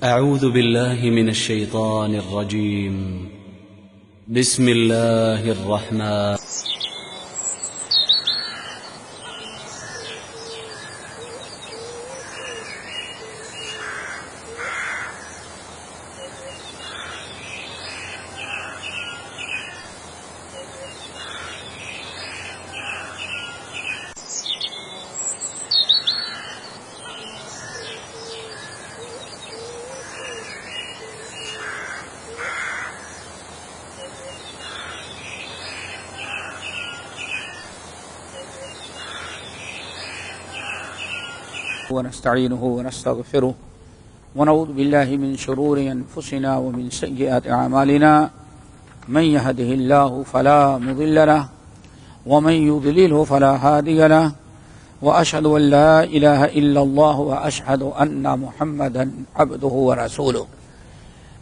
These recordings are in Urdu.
أعوذ بالله من الشيطان الرجيم. بسم الله الرحمن. ونستعينه ونستغفره ونعوذ بالله من شرور أنفسنا ومن سيئات أعمالنا من يهده الله فلا مضل له ومن يضلله فلا هادي له وأشهد أن لا إله إلا الله وأشهد أن محمدا عبده ورسوله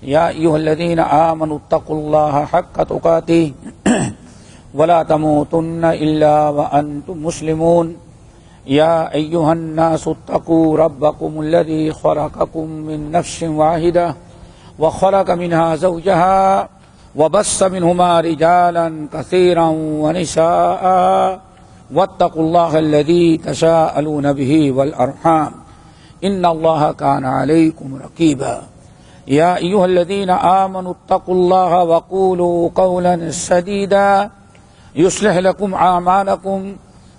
يا أيها الذين آمنوا اتقوا الله حق تقاته ولا تموتن إلا وأنتم مسلمون يا أيها الناس اتقوا ربكم الذي خلقكم من نفس واحدة وخلق منها زوجها وبث منهما رجالا كثيرا ونساء واتقوا الله الذي تساءلون به والأرحام إن الله كان عليكم رقيبا يا أيها الذين آمنوا اتقوا الله وقولوا قولا سديدا يصلح لكم أعمالكم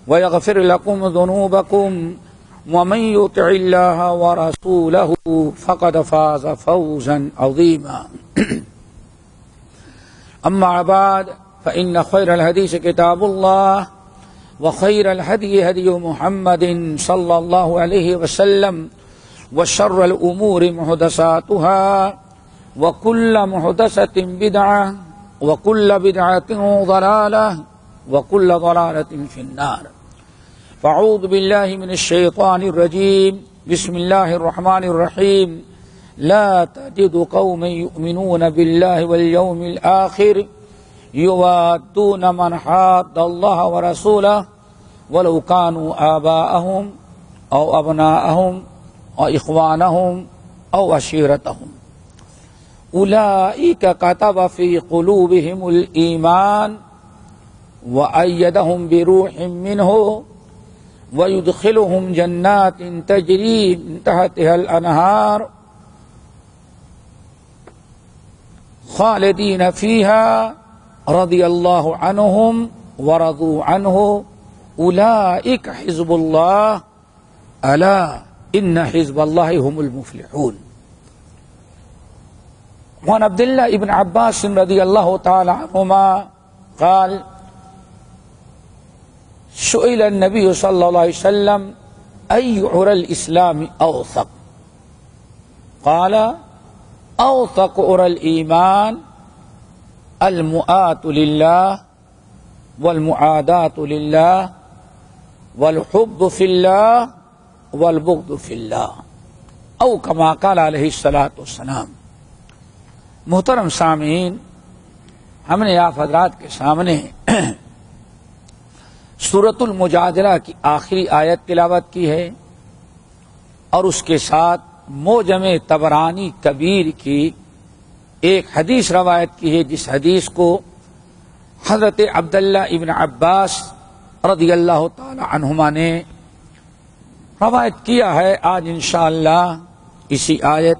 ويغفر لكم ذنوبكم ومن يطع الله ورسوله فقد فاز فوزا عظيما أما بعد فإن خير الحديث كتاب الله وخير الهدي هدي محمد صلى الله عليه وسلم وشر الأمور محدثاتها وكل محدثة بدعة وكل بدعة ضلالة وكل ضلالة في النار. فاعوذ بالله من الشيطان الرجيم. بسم الله الرحمن الرحيم. لا تجد قوما يؤمنون بالله واليوم الآخر يوادون من حاد الله ورسوله ولو كانوا آباءهم أو أبناءهم أو إخوانهم أو عشيرتهم أولئك كتب في قلوبهم الإيمان وأيدهم بروح منه ويدخلهم جنات تجري من تحتها الأنهار خالدين فيها رضي الله عنهم ورضوا عنه أولئك حزب الله ألا إن حزب الله هم المفلحون. وعن عبد الله بن عباس رضي الله تعالى عنهما قال سئل النبي صلى الله عليه وسلم أي عرى الإسلام أوثق؟ قال أوثق عرى الإيمان المؤاة لله والمعاداة لله والحب في الله والبغض في الله أو كما قال عليه الصلاة والسلام. محترم سامعین، ہم نے آپ حضرات کے سامنے سورۃ المجادلہ کی آخری آیت تلاوت کی ہے اور اس کے ساتھ معجم طبرانی کبیر کی ایک حدیث روایت کی ہے، جس حدیث کو حضرت عبداللہ ابن عباس رضی اللہ تعالی عنہما نے روایت کیا ہے. آج انشاءاللہ اسی آیت،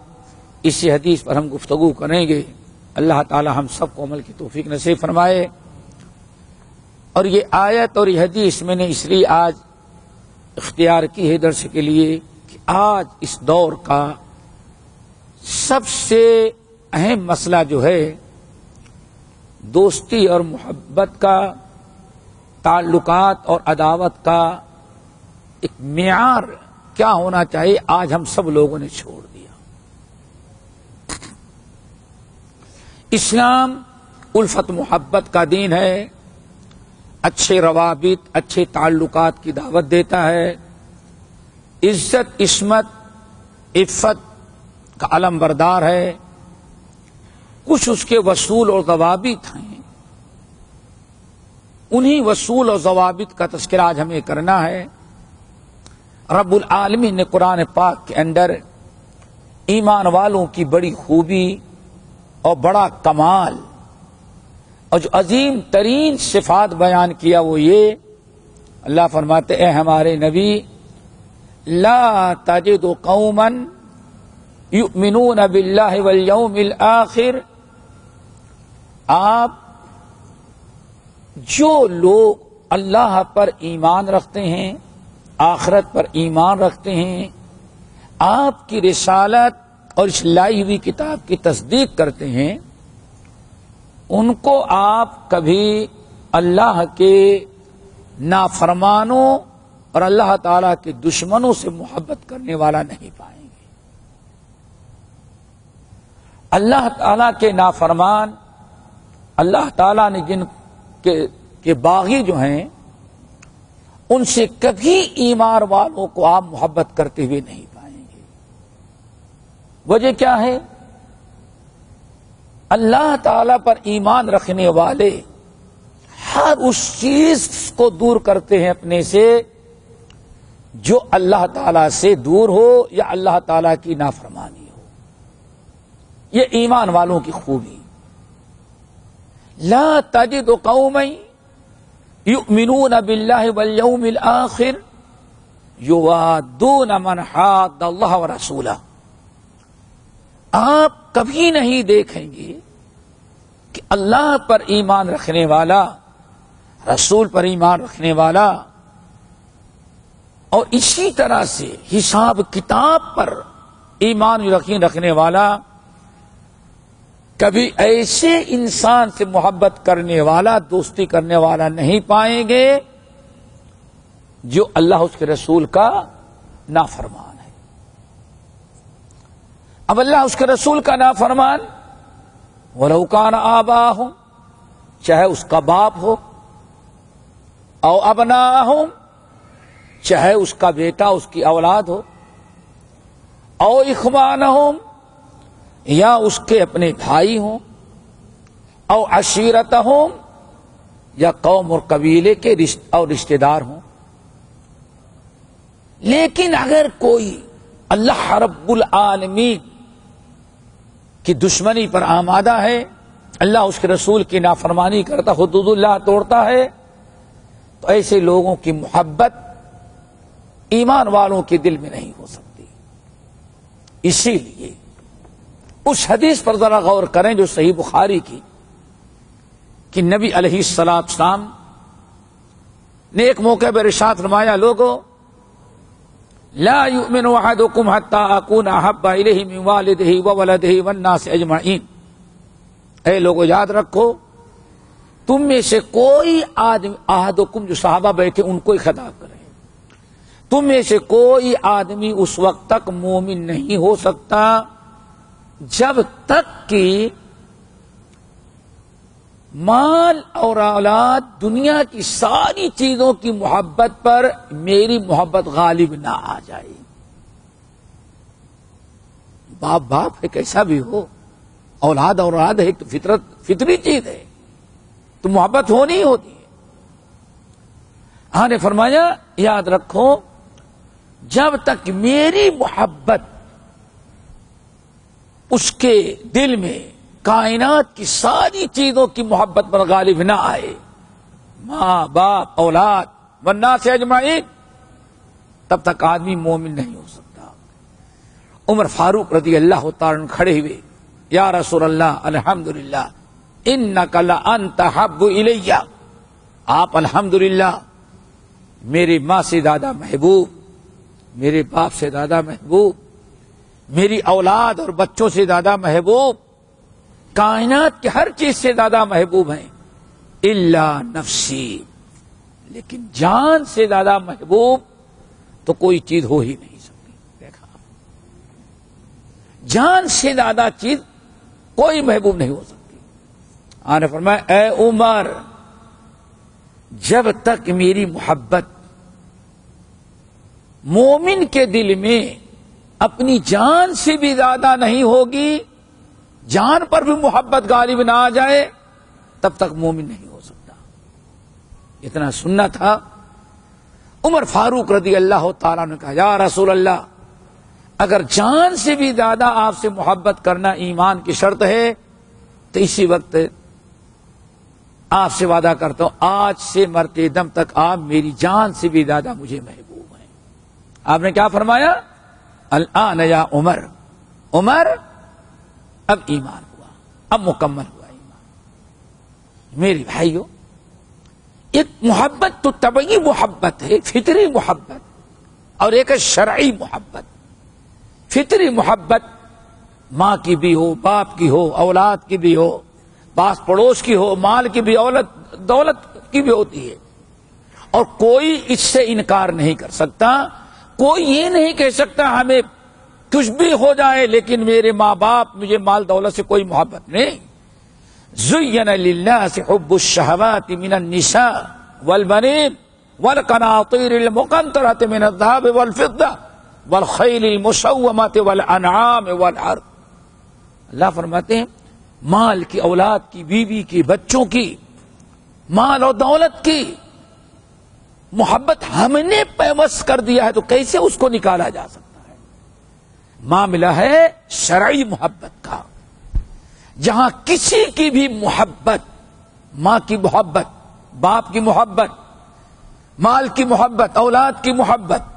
اسی حدیث پر ہم گفتگو کریں گے. اللہ تعالی ہم سب کو عمل کی توفیق نصیب فرمائے. اور یہ آیت اور یہ حدیث میں نے اس لیے آج اختیار کی ہے درس کے لیے کہ آج اس دور کا سب سے اہم مسئلہ جو ہے دوستی اور محبت کا، تعلقات اور عداوت کا ایک معیار کیا ہونا چاہیے، آج ہم سب لوگوں نے چھوڑ دیا. اسلام الفت محبت کا دین ہے، اچھے روابط، اچھے تعلقات کی دعوت دیتا ہے، عزت، عصمت، عفت کا علم بردار ہے. کچھ اس کے اصول اور ضوابط ہیں، انہی اصول اور ضوابط کا تذکرہ آج ہمیں کرنا ہے. رب العالمین نے قرآن پاک کے اندر ایمان والوں کی بڑی خوبی اور بڑا کمال اور جو عظیم ترین صفات بیان کیا وہ یہ، اللہ فرماتے اے ہمارے نبی، لا تجد قوما یؤمنون باللہ والیوم الآخر، آپ جو لوگ اللہ پر ایمان رکھتے ہیں، آخرت پر ایمان رکھتے ہیں، آپ کی رسالت اور اس لائی ہوئی کتاب کی تصدیق کرتے ہیں، ان کو آپ کبھی اللہ کے نافرمانوں اور اللہ تعالی کے دشمنوں سے محبت کرنے والا نہیں پائیں گے۔ اللہ تعالی کے نافرمان، اللہ تعالی نے جن کے باغی جو ہیں، ان سے کبھی ایمان والوں کو آپ محبت کرتے ہوئے نہیں پائیں گے۔ وجہ کیا ہے؟ اللہ تعالی پر ایمان رکھنے والے ہر اس چیز کو دور کرتے ہیں اپنے سے جو اللہ تعالی سے دور ہو یا اللہ تعالی کی نافرمانی ہو۔ یہ ایمان والوں کی خوبی۔ لا تجد قوما یؤمنون باللہ والیوم الآخر یوادون من حاد اللہ ورسولہ، آپ کبھی نہیں دیکھیں گے کہ اللہ پر ایمان رکھنے والا، رسول پر ایمان رکھنے والا اور اسی طرح سے حساب کتاب پر ایمان یقین رکھنے والا کبھی ایسے انسان سے محبت کرنے والا، دوستی کرنے والا نہیں پائیں گے جو اللہ اس کے رسول کا نافرمان ہے۔ اب اللہ اس کے رسول کا نافرمان، وَلَوْ كَانَ آبَاؤُهُمْ، چاہے اس کا باپ ہو، او ابناءہم، چاہے اس کا بیٹا، اس کی اولاد ہو، او اخوانہم، یا اس کے اپنے بھائی ہوں، او عشیرتہم، یا قوم اور قبیلے کے اور رشتہ دار ہوں۔ لیکن اگر کوئی اللہ رب العالمین کی دشمنی پر آمادہ ہے، اللہ اس کے رسول کی نافرمانی کرتا، حدود اللہ توڑتا ہے، تو ایسے لوگوں کی محبت ایمان والوں کے دل میں نہیں ہو سکتی۔ اسی لیے اس حدیث پر ذرا غور کریں جو صحیح بخاری کی، کہ نبی علیہ السلام نے ایک موقع پر ارشاد فرمایا، لوگو لا یؤمن احدکم حتی اکون احب الیہ من والدہ وولدہ والناس اجمعین، اے لوگو یاد رکھو، تم میں سے کوئی آدمی، احدکم جو صحابہ بیٹھے ان کو ہی خطاب کریں، تم میں سے کوئی آدمی اس وقت تک مومن نہیں ہو سکتا جب تک کہ مال اور اولاد، دنیا کی ساری چیزوں کی محبت پر میری محبت غالب نہ آ جائے۔ باپ باپ ہے کیسا بھی ہو، اولاد اولاد ہے، تو فطری چیز ہے، تو محبت ہونی ہوتی ہے۔ نے فرمایا یاد رکھو، جب تک میری محبت اس کے دل میں کائنات کی ساری چیزوں کی محبت پر غالب نہ آئے، ماں باپ اولاد والناس اجمعین، تب تک آدمی مومن نہیں ہو سکتا۔ عمر فاروق رضی اللہ تعالیٰ عنہ کھڑے ہوئے، یا رسول اللہ الحمدللہ انک لانت احب الی، آپ الحمدللہ میری ماں سے زیادہ محبوب، میرے باپ سے زیادہ محبوب، میری اولاد اور بچوں سے زیادہ محبوب، کائنات کی ہر چیز سے زیادہ محبوب ہیں، الا نفسی، لیکن جان سے زیادہ محبوب تو کوئی چیز ہو ہی نہیں سکتی۔ دیکھا، جان سے زیادہ چیز کوئی محبوب نہیں ہو سکتی۔ آپ نے فرمایا اے عمر، جب تک میری محبت مومن کے دل میں اپنی جان سے بھی زیادہ نہیں ہوگی، جان پر بھی محبت غالب نہ آ جائے، تب تک مومن نہیں ہو سکتا۔ اتنا سننا تھا۔ عمر فاروق رضی اللہ تعالیٰ نے کہا، یا رسول اللہ اگر جان سے بھی زیادہ آپ سے محبت کرنا ایمان کی شرط ہے تو اسی وقت آپ سے وعدہ کرتا ہوں آج سے مرتے دم تک آپ میری جان سے بھی زیادہ مجھے محبوب ہیں۔ آپ نے کیا فرمایا؟ الآن یا عمر، عمر اب ایمان ہوا، اب مکمل ہوا ایمان۔ میری بھائیو، ایک محبت تو طبعی محبت ہے، فطری محبت، اور ایک ہے شرعی محبت۔ فطری محبت ماں کی بھی ہو، باپ کی ہو، اولاد کی بھی ہو، پاس پڑوس کی ہو، مال کی بھی، دولت کی بھی ہوتی ہے، اور کوئی اس سے انکار نہیں کر سکتا۔ کوئی یہ نہیں کہہ سکتا ہمیں کچھ بھی ہو جائے لیکن میرے ماں باپ، مجھے مال دولت سے کوئی محبت نہیں۔ زین للناس حب الشہوات من النساء والبنین والقناطیر المقنطرۃ من الذهب والفضہ والخیل المسومۃ والانعام والحرث۔ اللہ فرماتے ہیں مال کی، اولاد کی، بیوی کی، بچوں کی، مال اور دولت کی محبت ہم نے پیوست کر دیا ہے تو کیسے اس کو نکالا جا سکتا ہے؟ معاملہ ہے شرعی محبت کا، جہاں کسی کی بھی محبت، ماں کی محبت، باپ کی محبت، مال کی محبت، اولاد کی محبت،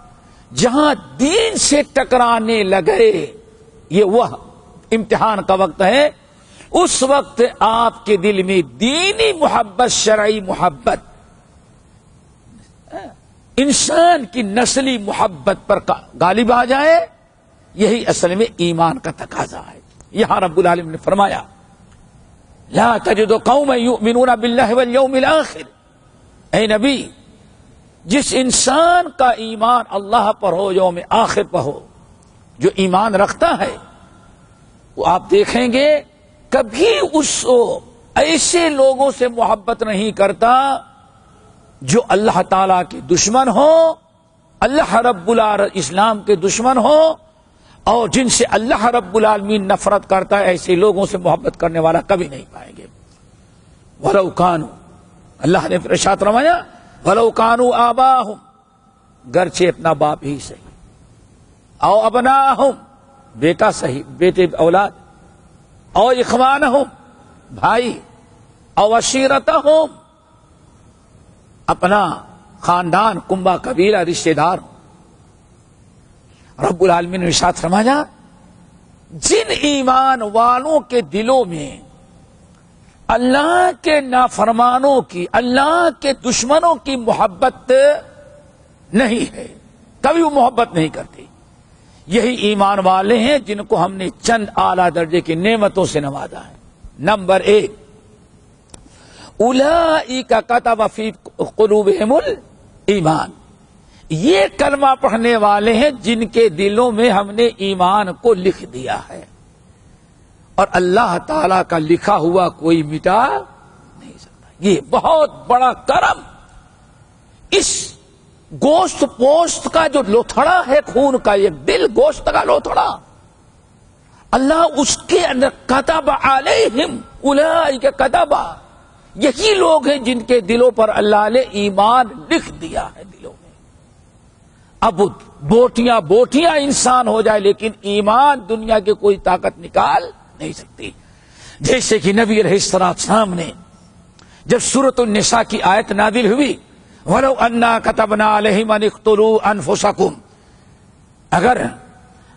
جہاں دین سے ٹکرانے لگے، یہ وہ امتحان کا وقت ہے، اس وقت آپ کے دل میں دینی محبت، شرعی محبت، انسان کی نسلی محبت پر غالب آ جائے، یہی اصل میں ایمان کا تقاضا ہے۔ یہاں رب العالمین نے فرمایا لا تجد قوما یؤمنون باللہ والیوم الآخر، اے نبی جس انسان کا ایمان اللہ پر ہو، یوم آخر پر ہو، جو ایمان رکھتا ہے، وہ آپ دیکھیں گے کبھی اس ایسے لوگوں سے محبت نہیں کرتا جو اللہ تعالی کے دشمن ہو، اللہ رب العالمین اسلام کے دشمن ہو، اور جن سے اللہ رب العالمین نفرت کرتا ہے، ایسے لوگوں سے محبت کرنے والا کبھی نہیں پائیں گے۔ وَلَوْ كَانُوا، اللہ نے ارشاد فرمایا وَلَوْ كَانُوا آبَاءَهُمْ، گرچہ اپنا باپ ہی صحیح، او ابناءَهُمْ، بیٹا صحیح، بیٹے اولاد، او اخوانہم، بھائی، او عشیرتہم، اپنا خاندان، کنبہ قبیلہ، رشتہ دار۔ رب العالمین نے ارشاد فرمایا جن ایمان والوں کے دلوں میں اللہ کے نافرمانوں کی، اللہ کے دشمنوں کی محبت نہیں ہے، کبھی وہ محبت نہیں کرتے، یہی ایمان والے ہیں جن کو ہم نے چند اعلیٰ درجے کی نعمتوں سے نوازا ہے۔ نمبر 1، اولئک کتب فی قلوبہم الایمان، یہ کلمہ پڑھنے والے ہیں جن کے دلوں میں ہم نے ایمان کو لکھ دیا ہے، اور اللہ تعالی کا لکھا ہوا کوئی مٹا نہیں سکتا۔ یہ بہت بڑا کرم، اس گوشت پوشت کا جو لوتھڑا ہے، خون کا ایک دل، گوشت کا لوتھڑا، اللہ اس کے اندر کتب علیہم اولئک کتب، یہی لوگ ہیں جن کے دلوں پر اللہ نے ایمان لکھ دیا ہے دلوں میں۔ اب بوٹیاں بوٹیاں انسان ہو جائے لیکن ایمان دنیا کی کوئی طاقت نکال نہیں سکتی۔ جیسے کہ نبی علیہ السلام نے جب سورۃ النساء کی آیت نازل ہوئی وَلَوْ أَنَّا كَتَبْنَا عَلَيْهِمْ أَنِ اقْتُلُوا أَنفُسَكُمْ، اگر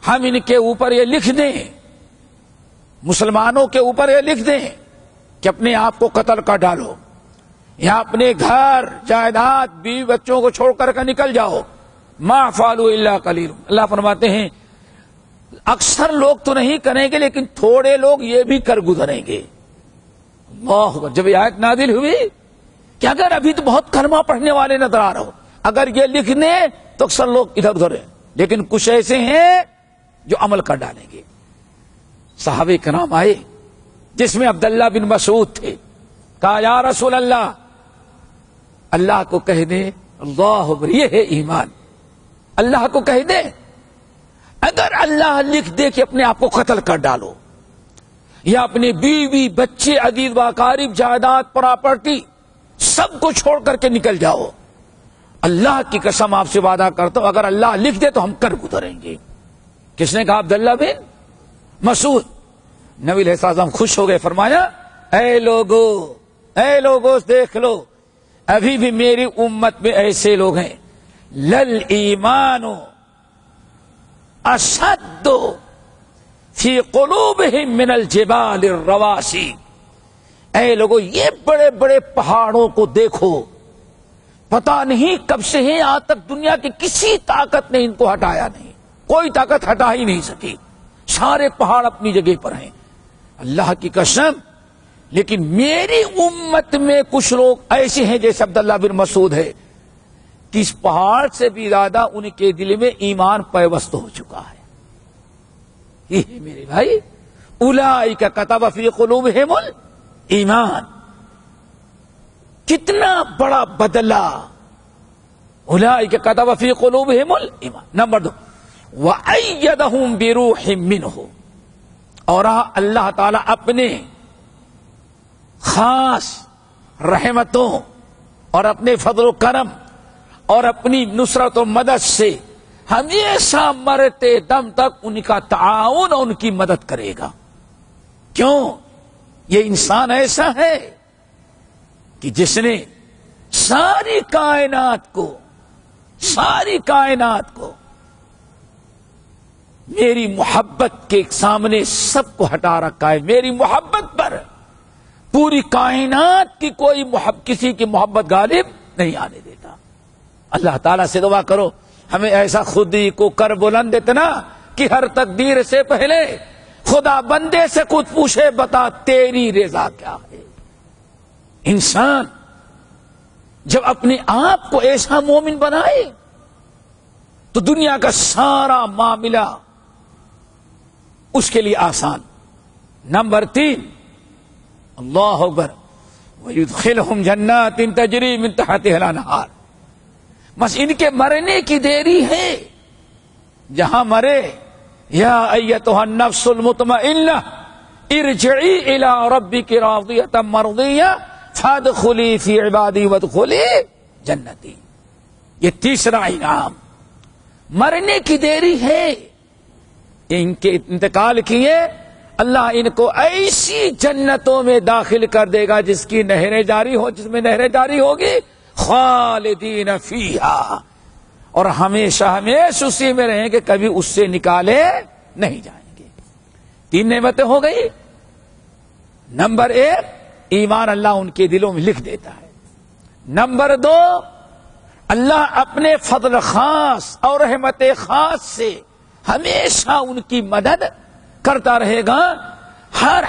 ہم ان کے اوپر یہ لکھ دیں، مسلمانوں کے اوپر یہ لکھ دیں کہ اپنے آپ کو قتل کر ڈالو، یا اپنے گھر جائیداد بیوی بچوں کو چھوڑ کر نکل جاؤ، ما فعلوا الا قلیل، اللہ فرماتے ہیں اکثر لوگ تو نہیں کریں گے لیکن تھوڑے لوگ یہ بھی کر گزریں گے۔ اللہ اکبر، جب یہ آیت نازل ہوئی کہ اگر ابھی تو بہت کلمہ پڑھنے والے نظر آ رہے ہو، اگر یہ لکھ دیں تو اکثر لوگ ادھر ادھر ہیں، لیکن کچھ ایسے ہیں جو عمل کر ڈالیں گے۔ صحابہ کرام آئے جس میں عبداللہ بن مسعود تھے، کہا یا رسول اللہ، اللہ کو کہہ دیں، اللہ اکبر، یہ ہے ایمان، اللہ کو کہہ دیں اگر اللہ لکھ دے کہ اپنے آپ کو قتل کر ڈالو، یا اپنے بیوی بچے عزیز و اقارب جائیداد پراپرٹی سب کو چھوڑ کر کے نکل جاؤ، اللہ کی قسم آپ سے وعدہ کرتا ہوں اگر اللہ لکھ دے تو ہم کر گزریں گے۔ کس نے کہا؟ عبداللہ بن مسعود۔ نبی علیہ السلام خوش ہو گئے، فرمایا اے لوگو دیکھ لو، ابھی بھی میری امت میں ایسے لوگ ہیں، لل ایمان اشد فی قلوبہم من الجبال الرواسی۔ اے لوگو یہ بڑے بڑے پہاڑوں کو دیکھو، پتہ نہیں کب سے ہیں، آج تک دنیا کی کسی طاقت نے ان کو ہٹایا نہیں، کوئی طاقت ہٹا ہی نہیں سکی، سارے پہاڑ اپنی جگہ پر ہیں۔ اللہ کی قسم، لیکن میری امت میں کچھ لوگ ایسے ہیں جیسے عبداللہ بن مسعود ہے کہ اس پہاڑ سے بھی زیادہ ان کے دل میں ایمان پیوست ہو چکا ہے۔ یہ میرے بھائی، اولئک کتب فی قلوبہم الایمان، کتنا بڑا بدلہ، اولئک کتب فی قلوبہم الایمان۔ نمبر 2، وَأَيَّدَهُمْ بِرُوحٍ مِّنْهُ، اور اللہ تعالی اپنے خاص رحمتوں اور اپنے فضل و کرم اور اپنی نصرت و مدد سے ہمیشہ مرتے دم تک ان کا تعاون اور ان کی مدد کرے گا۔ کیوں؟ یہ انسان ایسا ہے کہ جس نے ساری کائنات کو میری محبت کے سامنے سب کو ہٹا رکھا ہے۔ میری محبت پر پوری کائنات کی کوئی کسی کی محبت غالب نہیں آنے دیتا۔ اللہ تعالیٰ سے دعا کرو ہمیں ایسا خودی کو کر بلند اتنا کہ ہر تقدیر سے پہلے خدا بندے سے خود پوچھے، بتا تیری رضا کیا ہے۔ انسان جب اپنے آپ کو ایسا مومن بنائے تو دنیا کا سارا معاملہ اس کے لیے آسان۔ نمبر 3، اللہ اکبر، وَيُدْخِلْهُمْ جَنَّاتٍ تَجْرِي مِن تَحْتِهَا الْأَنْهَارُ۔ بس ان کے مرنے کی دیری ہے، جہاں مرے، یا ایتھا النفس المطمئنہ ارجعی الی ربک راضیۃ مرضیہ فادخلی فی عبادی وادخلی جنتی۔ یہ تیسرا انعام، مرنے کی دیری ہے، ان کے انتقال کیے، اللہ ان کو ایسی جنتوں میں داخل کر دے گا جس میں نہریں جاری ہوگی، خالدین فیہا، اور ہمیشہ اسی میں رہیں گے، کبھی اس سے نکالے نہیں جائیں گے۔ 3 نعمتیں ہو گئی۔ نمبر 1، ایمان اللہ ان کے دلوں میں لکھ دیتا ہے۔ نمبر 2، اللہ اپنے فضل خاص اور رحمت خاص سے ہمیشہ ان کی مدد کرتا رہے گا، ہر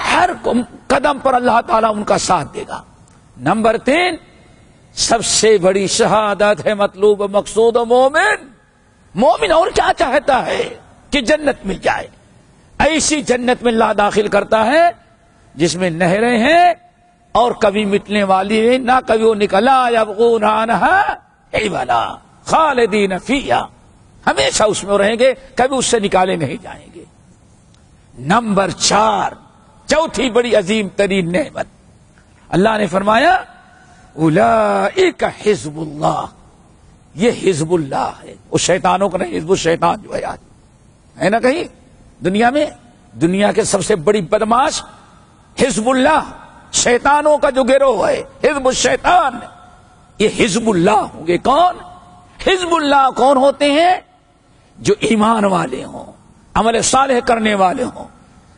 قدم پر اللہ تعالیٰ ان کا ساتھ دے گا۔ نمبر 3، سب سے بڑی شہادت ہے مطلوب مقصود مومن اور کیا چاہتا ہے کہ جنت مل جائے۔ ایسی جنت میں اللہ داخل کرتا ہے جس میں نہریں ہیں اور کبھی مٹنے والی ہے، نہ کبھی وہ نکلا، یبغون عنہا حولا، خالدین فیہا، ہمیشہ اس میں رہیں گے، کبھی اس سے نکالے نہیں جائیں گے۔ نمبر 4، چوتھی بڑی عظیم ترین نعمت، اللہ نے فرمایا اولئک حزب اللہ، یہ حزب اللہ ہے۔ وہ شیطانوں کا نہیں، حزب الشیطان جو ہے آج ہے نا کہیں دنیا میں، دنیا کے سب سے بڑی بدماش حزب اللہ، شیطانوں کا جو گروہ ہے حزب الشیطان، یہ حزب اللہ ہوں گے۔ کون حزب اللہ؟ کون ہوتے ہیں؟ جو ایمان والے ہوں، عمل صالح کرنے والے ہوں،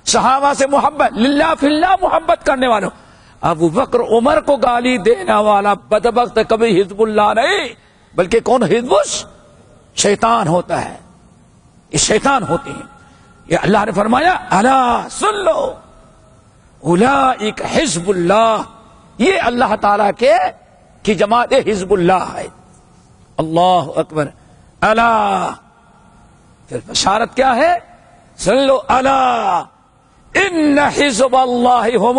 صحابہ سے محبت، للہ فی اللہ محبت کرنے والے ہوں۔ ابو بکر عمر کو گالی دینے والا بدبخت کبھی حزب اللہ نہیں، بلکہ کون حزب شیطان ہوتا ہے، یہ شیطان ہوتے ہیں۔ یہ اللہ نے فرمایا الا سن لو اولئک حزب اللہ، یہ اللہ تعالیٰ کی جماعت حزب اللہ ہے۔ اللہ اکبر، الا، پھر بشارت کیا ہے؟ سن لو الا ان حزب اللہ هم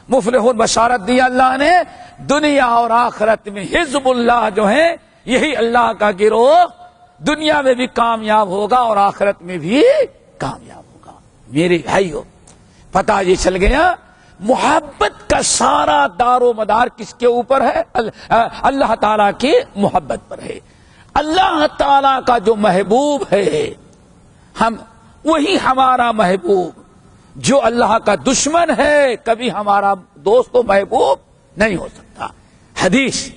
المفلحون، بشارت دی اللہ نے دنیا اور آخرت میں، حزب اللہ جو ہے یہی اللہ کا گروہ دنیا میں بھی کامیاب ہوگا اور آخرت میں بھی کامیاب ہوگا۔ میرے بھائیو، پتہ یہ چل گیا محبت کا سارا دار و مدار کس کے اوپر ہے؟ اللہ تعالیٰ کی محبت پر ہے۔ اللہ تعالیٰ کا جو محبوب ہے وہی ہمارا محبوب، جو اللہ کا دشمن ہے کبھی ہمارا دوست و محبوب نہیں ہو سکتا۔ حدیث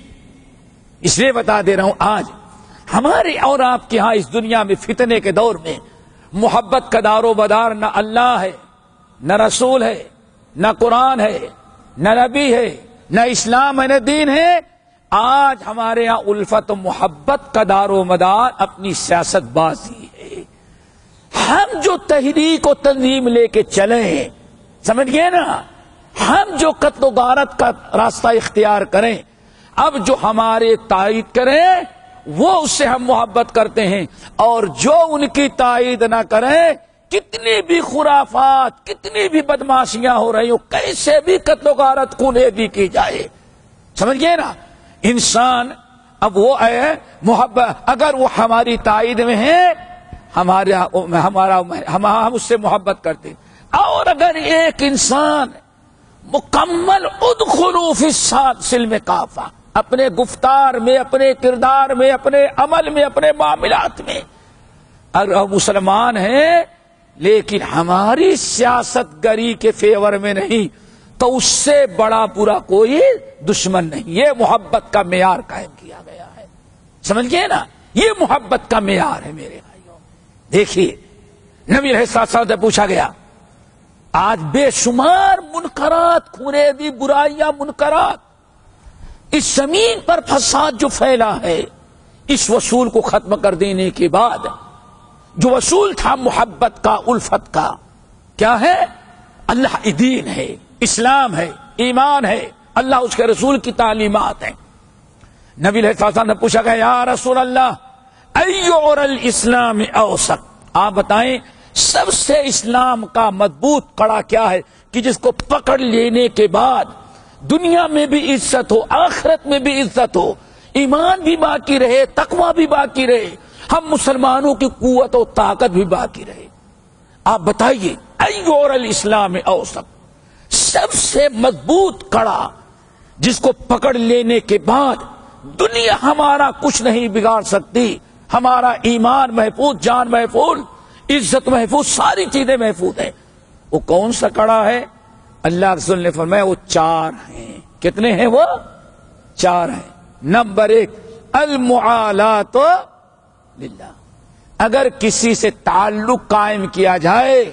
اس لیے بتا دے رہا ہوں، آج ہمارے اور آپ کے ہاں اس دنیا میں فتنے کے دور میں محبت کا دار و مدار نہ اللہ ہے، نہ رسول ہے، نہ قرآن ہے، نہ نبی ہے، نہ اسلام ہے، نہ دین ہے۔ آج ہمارے ہاں الفت و محبت کا دار و مدار اپنی سیاست بازی ہے۔ ہم جو تحریک و تنظیم لے کے چلیں، سمجھ گئے نا، ہم جو قتل و غارت کا راستہ اختیار کریں، اب جو ہمارے تائید کریں وہ اس سے ہم محبت کرتے ہیں، اور جو ان کی تائید نہ کریں، کتنی بھی خرافات، کتنی بھی بدماشیاں ہو رہی ہوں، کیسے بھی قتل و غارت کھلے بھی کی جائے، سمجھ گئے نا، انسان اب وہ ہے محبت، اگر وہ ہماری تائید میں ہے ہم اس سے محبت کرتے ہیں، اور اگر ایک انسان مکمل ادخلوا فی السلم کافہ، اپنے گفتار میں، اپنے کردار میں، اپنے عمل میں، اپنے معاملات میں، اگر مسلمان ہیں لیکن ہماری سیاست گری کے فیور میں نہیں، تو اس سے بڑا برا کوئی دشمن نہیں۔ یہ محبت کا معیار قائم کیا گیا ہے، سمجھ گئے نا، یہ محبت کا معیار ہے میرے بھائیوں۔ دیکھیے نبی علیہ السلام سے پوچھا گیا، آج بے شمار منکرات، خریدی برائیاں، منکرات، اس زمین پر فساد جو پھیلا ہے، اس وصول کو ختم کر دینے کے بعد جو وصول تھا محبت کا، الفت کا، کیا ہے؟ اللہ دین ہے، اسلام ہے، ایمان ہے، اللہ اس کے رسول کی تعلیمات ہیں۔ نبی علیہ السلام نے پوچھا کہ یا رسول اللہ ایعر الاسلام اوثق، آپ بتائیں سب سے اسلام کا مضبوط کڑا کیا ہے کہ جس کو پکڑ لینے کے بعد دنیا میں بھی عزت ہو، آخرت میں بھی عزت ہو، ایمان بھی باقی رہے، تقوی بھی باقی رہے، ہم مسلمانوں کی قوت و طاقت بھی باقی رہے۔ آپ بتائیے ایعر الاسلام اوثق، سب سے مضبوط کڑا جس کو پکڑ لینے کے بعد دنیا ہمارا کچھ نہیں بگاڑ سکتی، ہمارا ایمان محفوظ، جان محفوظ، عزت محفوظ، ساری چیزیں محفوظ ہیں، وہ کون سا کڑا ہے؟ اللہ رسول نے فرمایا وہ چار ہیں۔ کتنے ہیں وہ؟ چار ہیں۔ نمبر 1 المعالات للہ، اگر کسی سے تعلق قائم کیا جائے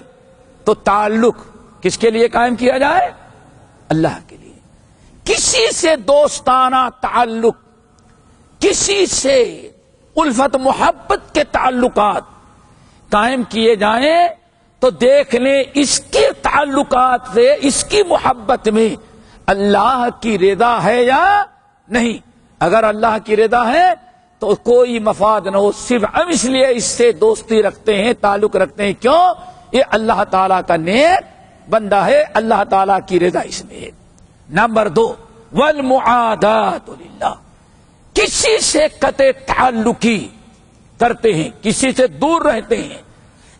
تو تعلق کس کے لیے قائم کیا جائے؟ اللہ کے لیے۔ کسی سے دوستانہ تعلق، کسی سے الفت محبت کے تعلقات قائم کیے جائیں تو دیکھ لیں اس کے تعلقات سے، اس کی محبت میں اللہ کی رضا ہے یا نہیں۔ اگر اللہ کی رضا ہے تو کوئی مفاد نہ ہو، صرف ہم اس لیے اس سے دوستی رکھتے ہیں، تعلق رکھتے ہیں، کیوں؟ یہ اللہ تعالیٰ کا نیک بندہ ہے، اللہ تعالیٰ کی رضا اس میں ہے۔ نمبر 2 والمعادات للہ، کسی سے قطع تعلقی کرتے ہیں، کسی سے دور رہتے ہیں،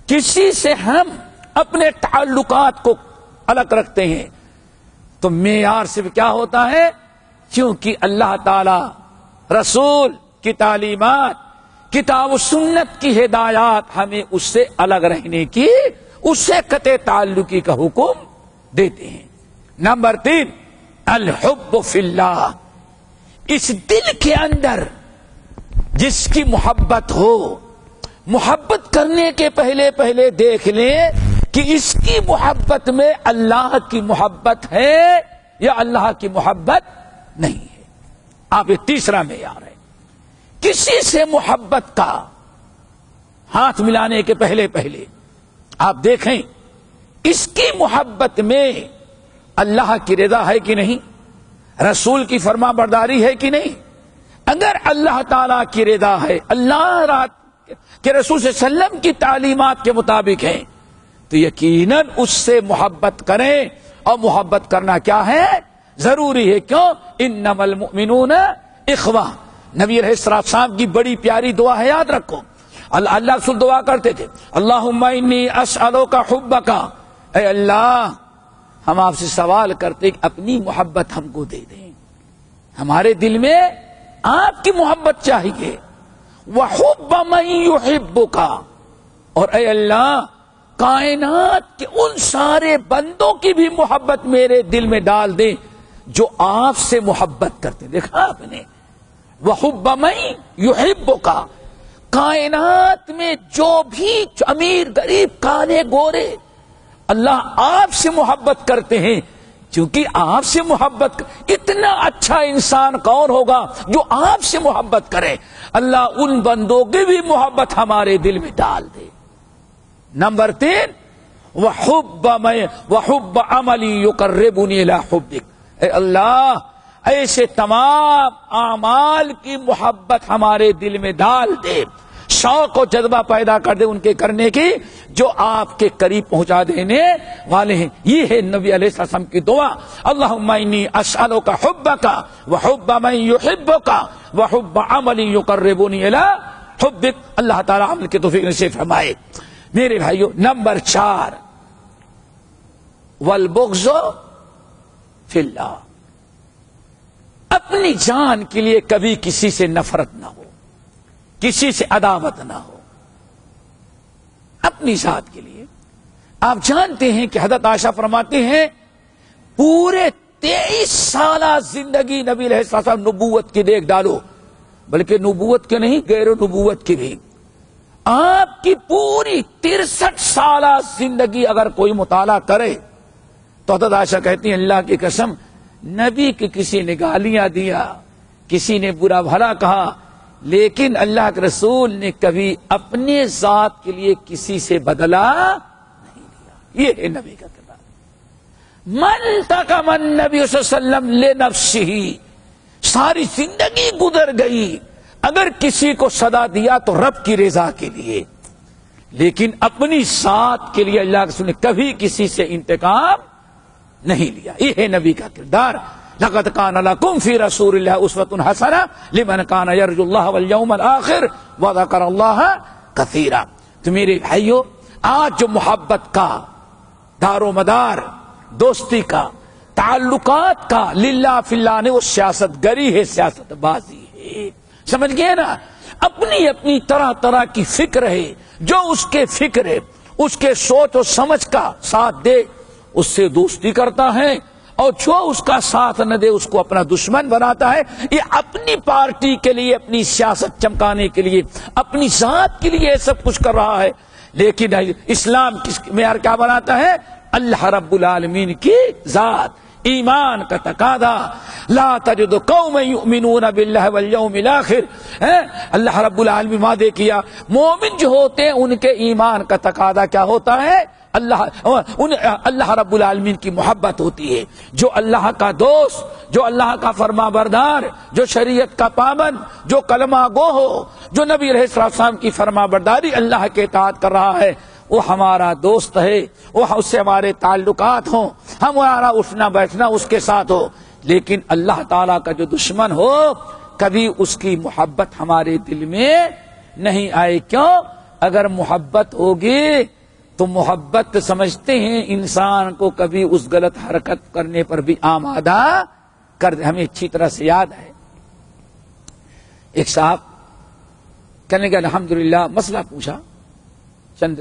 کسی سے ہم اپنے تعلقات کو الگ رکھتے ہیں، تو معیار صرف کیا ہوتا ہے؟ کیونکہ اللہ تعالی، رسول کی تعلیمات، کتاب و سنت کی ہدایات ہمیں اس سے الگ رہنے کی، اس سے قطع تعلقی کا حکم دیتے ہیں۔ نمبر 3 الحب فی اللہ، اس دل کے اندر جس کی محبت ہو، محبت کرنے کے پہلے دیکھ لیں کہ اس کی محبت میں اللہ کی محبت ہے یا اللہ کی محبت نہیں ہے۔ آپ یہ تیسرا معیار ہے۔ کسی سے محبت کا ہاتھ ملانے کے پہلے آپ دیکھیں اس کی محبت میں اللہ کی رضا ہے کہ نہیں، رسول کی فرما برداری ہے کہ نہیں۔ اگر اللہ تعالی کی رضا ہے، اللہ کے رسول صلی اللہ علیہ وسلم کی تعلیمات کے مطابق ہے، تو یقیناً اس سے محبت کریں، اور محبت کرنا کیا ہے؟ ضروری ہے۔ کیوں؟ انما المؤمنون اخوہ، نبی علیہ السلام کی بڑی پیاری دعا ہے، یاد رکھو۔ اللہ رسول دعا کرتے تھے اللہم انی اسألوک حبک، اے اللہ ہم آپ سے سوال کرتے کہ اپنی محبت ہم کو دے دیں، ہمارے دل میں آپ کی محبت چاہیے۔ وحب من یحبک، اور اے اللہ کائنات کے ان سارے بندوں کی بھی محبت میرے دل میں ڈال دے جو آپ سے محبت کرتے. دیکھا آپ نے وَحُبَّ مَن يُحِبُّكَ، کائنات میں جو بھی امیر غریب کالے گورے اللہ آپ سے محبت کرتے ہیں، چونکہ آپ سے محبت اتنا اچھا انسان کون ہوگا جو آپ سے محبت کرے. اللہ ان بندوں کی بھی محبت ہمارے دل میں ڈال دے. نمبر 3 وَحُبَّ عَمَلٍ يُقَرِّبُنِي إِلَىٰ حُبِّكَ، اے اللہ ایسے تمام اعمال کی محبت ہمارے دل میں ڈال دے، شوق و جذبہ پیدا کر دے ان کے کرنے کی جو آپ کے قریب پہنچا دینے والے ہیں. یہ ہے نبی علیہ السلام کی دعا. اللہم انی اسألک حبک وحب من یحبک وحب عمل یقربنی الی حبک. اللہ تعالی عمل کی توفیق نصیب فرمائے. میرے بھائیو نمبر 4 والبغض فی اللہ، اپنی جان کے لیے کبھی کسی سے نفرت نہ ہو، کسی سے عداوت نہ ہو. اپنی ذات کے لیے آپ جانتے ہیں کہ حضرت عائشہ فرماتے ہیں پورے 23 سالہ زندگی نبی علیہ السلام نبوت کی دیکھ ڈالو، بلکہ نبوت کے نہیں غیر نبوت کی بھی. آپ کی پوری 63 سالہ زندگی اگر کوئی مطالعہ کرے تو حضرت عائشہ کہتی ہیں اللہ کی قسم نبی کی کسی نے گالیاں دیا، کسی نے برا بھلا کہا، لیکن اللہ کے رسول نے کبھی اپنے ذات کے لیے کسی سے بدلہ نہیں لیا. یہ ہے نبی کا کردار. من تقم النبی صلی اللہ علیہ وسلم لنفسہ، ساری زندگی گزر گئی، اگر کسی کو سزا دیا تو رب کی رضا کے لیے، لیکن اپنی ذات کے لیے اللہ کے رسول نے کبھی کسی سے انتقام نہیں لیا. یہ ہے نبی کا کردار. لقد كان لكم في رسول الله اسوة حسنة لمن كان يرجو الله واليوم الآخر وذكر الله كثيرا. تو میرے بھائیو آج جو محبت کا دار و مدار، دوستی کا، تعلقات کا للہ فی اللہ نے وہ سیاست گری ہے، سیاست بازی ہے. سمجھ گئے نا؟ اپنی اپنی طرح طرح کی فکر ہے، جو اس کے فکر ہے اس کے سوچ و سمجھ کا ساتھ دے اس سے دوستی کرتا ہے، اور جو اس کا ساتھ نہ دے اس کو اپنا دشمن بناتا ہے. یہ اپنی پارٹی کے لیے، اپنی سیاست چمکانے کے لیے، اپنی ذات کے لیے سب کچھ کر رہا ہے. لیکن اسلام کس معیار کیا بناتا ہے؟ اللہ رب العالمین کی ذات، ایمان کا تقاضا. لا تجد قوما یؤمنون باللہ والیوم الاخر. اللہ رب العالمین وعدے کیا مومن جو ہوتے ہیں ان کے ایمان کا تقاضا کیا ہوتا ہے؟ اللہ رب العالمین کی محبت ہوتی ہے. جو اللہ کا دوست، جو اللہ کا فرما بردار، جو شریعت کا پابند، جو کلمہ گو ہو، جو نبی علیہ السلام کی فرما برداری اللہ کے اطاعت کر رہا ہے، وہ ہمارا دوست ہے، وہ اس سے ہمارے تعلقات ہوں، ہمارا اٹھنا بیٹھنا اس کے ساتھ ہو. لیکن اللہ تعالیٰ کا جو دشمن ہو کبھی اس کی محبت ہمارے دل میں نہیں آئے. کیوں؟ اگر محبت ہوگی تو محبت سمجھتے ہیں انسان کو کبھی اس غلط حرکت کرنے پر بھی آمادہ کر دے. ہمیں اچھی طرح سے یاد ہے ایک صاحب کہنے کے الحمدللہ مسئلہ پوچھا چند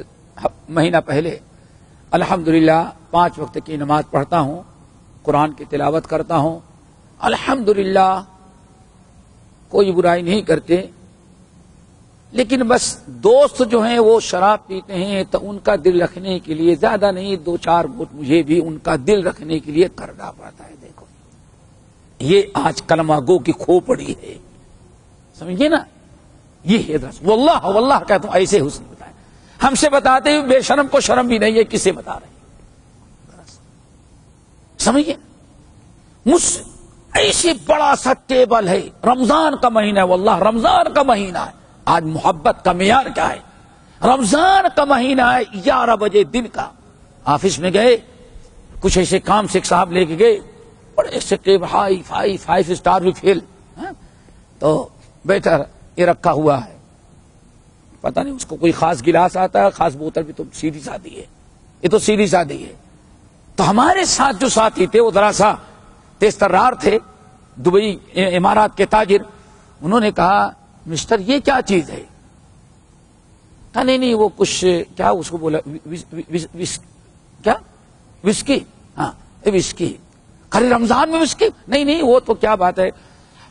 مہینہ پہلے. الحمدللہ 5 وقت کی نماز پڑھتا ہوں، قرآن کی تلاوت کرتا ہوں، الحمدللہ کوئی برائی نہیں کرتے، لیکن بس دوست جو ہیں وہ شراب پیتے ہیں تو ان کا دل رکھنے کے لیے زیادہ نہیں 2-4 گھونٹ مجھے بھی ان کا دل رکھنے کے لیے کرنا پڑتا ہے. دیکھو یہ آج کلمہ گو کی کھوپڑی ہے، سمجھے نا؟ یہ ہے درس. واللہ واللہ کہتا ہوں ایسے حسن بتائے، ہم سے بتاتے ہیں بے شرم کو شرم بھی نہیں ہے، کسے بتا رہے ہیں؟ سمجھے؟ مجھ سے ایسے بڑا سا ٹیبل ہے، رمضان کا مہینہ ہے، واللہ رمضان کا مہینہ ہے. آج محبت کا معیار کیا ہے؟ رمضان کا مہینہ ہے، 11 بجے دن کا آفس میں گئے، کچھ ایسے کام سے ایک صاحب لے کے گئے، بڑے سے ٹیبل ہائی 5 اسٹار بھی فیل، تو بیٹھا یہ رکھا ہوا ہے، پتہ نہیں اس کو کوئی خاص گلاس آتا ہے، خاص بوتل بھی تو سیدھی سادی ہے، یہ تو سیدھی سادی ہے. تو ہمارے ساتھ جو ساتھی تھے وہ ذرا سا تیز ترار تھے، دبئی امارات کے تاجر. انہوں نے کہا مسٹر یہ کیا چیز ہے؟ کہا نہیں وہ کچھ کیا اس کو بولا کیا وسکی، ہاں وسکی، خالی رمضان میں وسکی؟ نہیں وہ تو کیا بات ہے،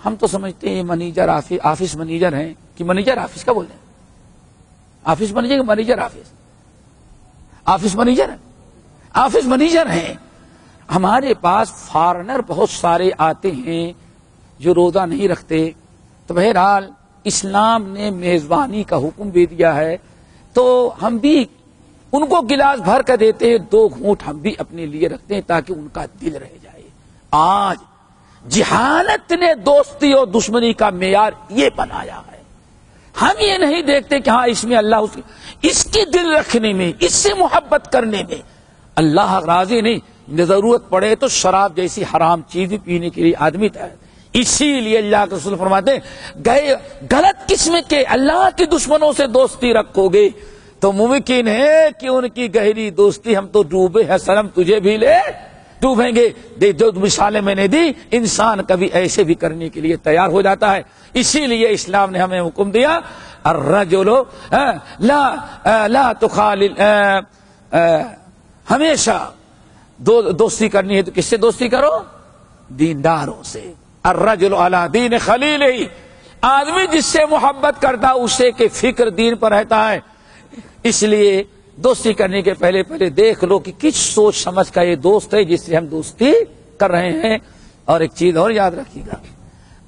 ہم تو سمجھتے ہیں منیجر آفس منیجر ہیں کہ منیجر آفس کا بول رہے ہیں، office manager manager office manager office manager ہیں۔ ہمارے پاس فارنر بہت سارے آتے ہیں جو روزہ نہیں رکھتے، تو بہرحال اسلام نے میزبانی کا حکم بھی دیا ہے، تو ہم بھی ان کو گلاس بھر کر دیتے ہیں، 2 گھونٹ ہم بھی اپنے لیے رکھتے ہیں تاکہ ان کا دل رہ جائے۔ آج جہالت نے دوستی اور دشمنی کا معیار یہ بنایا ہے، ہم یہ نہیں دیکھتے کہ ہاں اس میں اللہ اس کی دل رکھنے میں، اس سے محبت کرنے میں اللہ راضی نہیں، ضرورت پڑے تو شراب جیسی حرام چیز پینے کے لیے آدمی تھا۔ اسی لیے اللہ کے رسول فرماتے ہیں گئے غلط قسم کے اللہ کے دشمنوں سے دوستی رکھو گے تو ممکن ہے کہ ان کی گہری دوستی، ہم تو ڈوبے ہیں سنم تجھے بھی لے ڈوبیں گے۔ جو مثالیں میں نے دی، انسان کبھی ایسے بھی کرنے کے لیے تیار ہو جاتا ہے۔ اسی لیے اسلام نے ہمیں حکم دیا الرجل لا تخالل، ہمیشہ دوستی کرنی ہے تو کس سے دوستی کرو؟ دینداروں سے۔ الرجل علی دین خلیلہ، آدمی جس سے محبت کرتا اسے کہ فکر دین پر رہتا ہے۔ اس لیے دوستی کرنے کے پہلے دیکھ لو کہ کس سوچ سمجھ کا یہ دوست ہے جس سے ہم دوستی کر رہے ہیں۔ اور ایک چیز اور یاد رکھیے گا،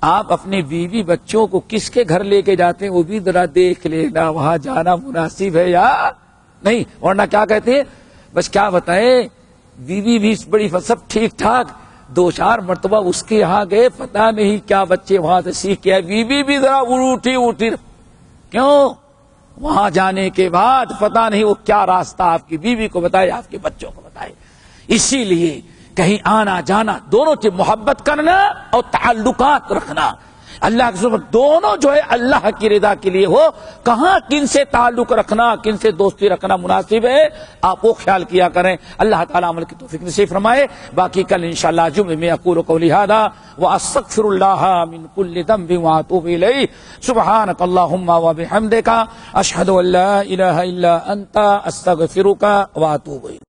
آپ اپنے بیوی بچوں کو کس کے گھر لے کے جاتے ہیں وہ بھی ذرا دیکھ لینا، وہاں جانا مناسب ہے یا نہیں، ورنہ کیا کہتے ہیں، بس کیا بتائیں، بیوی بھی بڑی سب ٹھیک ٹھاک، 2-4 مرتبہ اس کے یہاں گئے، پتہ نہیں کیا بچے وہاں سے سیکھ کے آئے، بیوی بھی ذرا اٹھی کیوں؟ وہاں جانے کے بعد پتہ نہیں وہ کیا راستہ آپ کی بیوی کو بتائے، آپ کے بچوں کو بتائے۔ اسی لیے کہیں آنا جانا دونوں سے محبت کرنا اور تعلقات رکھنا، اللہ کے ساتھ دونوں جو ہے اللہ کی رضا کے لیے ہو، کہاں کن سے تعلق رکھنا، کن سے دوستی رکھنا مناسب ہے، آپ وہ خیال کیا کریں۔ اللہ تعالیٰ عمل کی توفیق نصیب فرمائے۔ باقی کل انشاءاللہ جمعے میں اقول قولی ھذا واستغفر اللہ من کل ذنب واتوب الیہ، سبحانک اللہم وبحمدک، اشہد ان لا الہ الا انت، استغفرک واتوب الیک۔